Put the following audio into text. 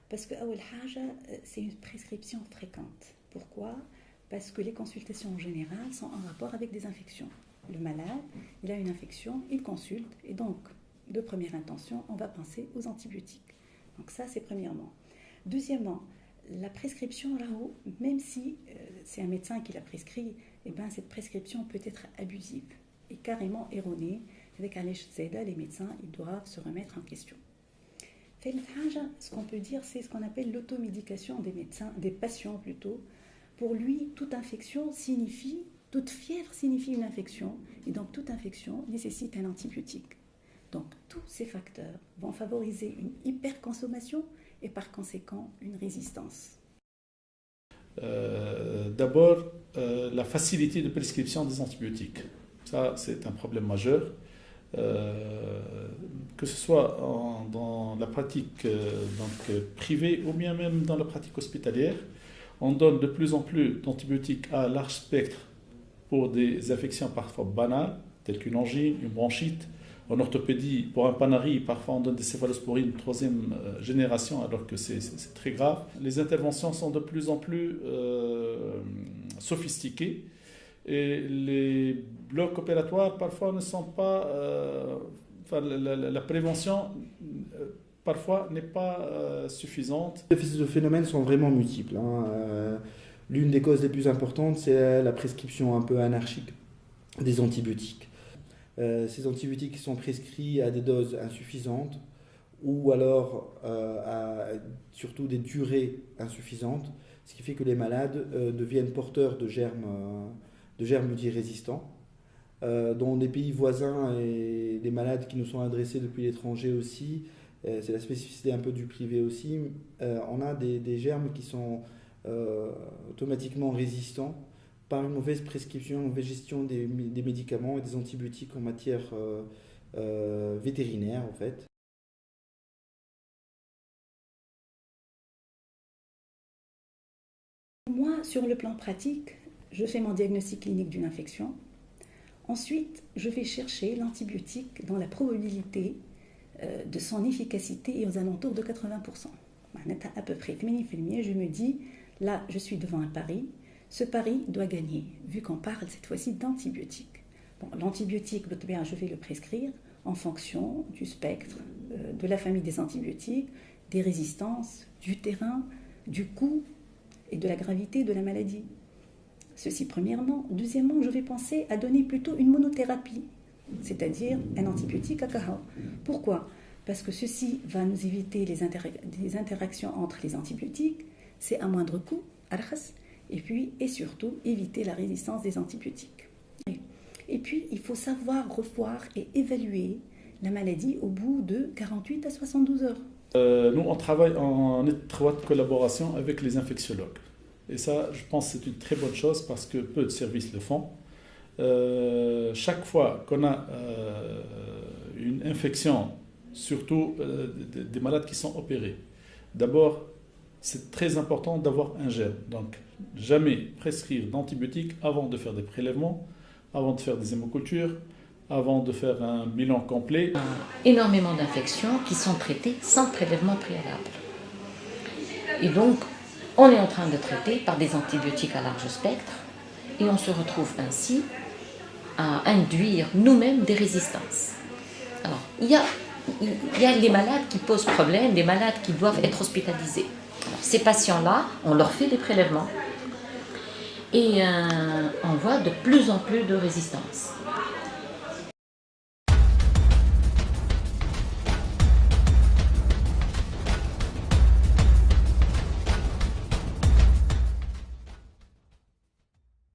Parce que c'est une prescription fréquente. Pourquoi? Parce que les consultations en général sont en rapport avec des infections. Le malade, il a une infection, il consulte, et donc, de première intention, on va penser aux antibiotiques. Donc ça, c'est premièrement. Deuxièmement, la prescription là-haut, même si c'est un médecin qui l'a prescrit, eh ben, cette prescription peut être abusive et carrément erronée. Les médecins, ils doivent se remettre en question. Ce qu'on peut dire, c'est ce qu'on appelle l'automédication des médecins, des patients plutôt. Pour lui, toute infection signifie, toute fièvre signifie une infection, et donc toute infection nécessite un antibiotique. Donc tous ces facteurs vont favoriser une hyperconsommation et par conséquent une résistance. D'abord, la facilité de prescription des antibiotiques. Ça, c'est un problème majeur. Que ce soit dans la pratique privée ou bien même dans la pratique hospitalière, on donne de plus en plus d'antibiotiques à large spectre pour des infections parfois banales, telles qu'une angine, une bronchite. En orthopédie, pour un panari, parfois on donne des céphalosporines troisième génération alors que c'est très grave. Les interventions sont de plus en plus sophistiquées et les blocs opératoires parfois ne sont pas... la prévention parfois n'est pas suffisante. Les phénomènes sont vraiment multiples. L'une des causes les plus importantes, c'est la prescription un peu anarchique des antibiotiques. Ces antibiotiques sont prescrits à des doses insuffisantes ou alors surtout des durées insuffisantes, ce qui fait que les malades deviennent porteurs de germes multirésistants. Dans des pays voisins et des malades qui nous sont adressés depuis l'étranger aussi, c'est la spécificité un peu du privé aussi, on a des germes qui sont automatiquement résistants par une mauvaise prescription, une mauvaise gestion des médicaments et des antibiotiques en matière vétérinaire en fait. Moi, sur le plan pratique, je fais mon diagnostic clinique d'une infection. Ensuite, je vais chercher l'antibiotique dans la probabilité de son efficacité et aux alentours de 80%. À peu près 80%, je me dis, là, je suis devant un pari. Ce pari doit gagner, vu qu'on parle cette fois-ci d'antibiotiques. Bon, l'antibiotique, je vais le prescrire en fonction du spectre, de la famille des antibiotiques, des résistances, du terrain, du coût et de la gravité de la maladie. Ceci premièrement. Deuxièmement, je vais penser à donner plutôt une monothérapie, c'est-à-dire un antibiotique à kahal. Pourquoi? Parce que ceci va nous éviter les interactions entre les antibiotiques, c'est à moindre coût, et surtout éviter la résistance des antibiotiques. Et puis, il faut savoir revoir et évaluer la maladie au bout de 48 à 72 heures. Nous, on travaille en étroite collaboration avec les infectiologues. Et ça, je pense que c'est une très bonne chose parce que peu de services le font. Chaque fois qu'on a une infection, surtout des malades qui sont opérés, d'abord, c'est très important d'avoir un gel. Donc, jamais prescrire d'antibiotiques avant de faire des prélèvements, avant de faire des hémocultures, avant de faire un bilan complet. Énormément d'infections qui sont traitées sans prélèvement préalable. Et donc, on est en train de traiter par des antibiotiques à large spectre et on se retrouve ainsi à induire nous-mêmes des résistances. Alors, il y a les malades qui posent problème, les malades qui doivent être hospitalisés. Alors, ces patients-là, on leur fait des prélèvements et on voit de plus en plus de résistance.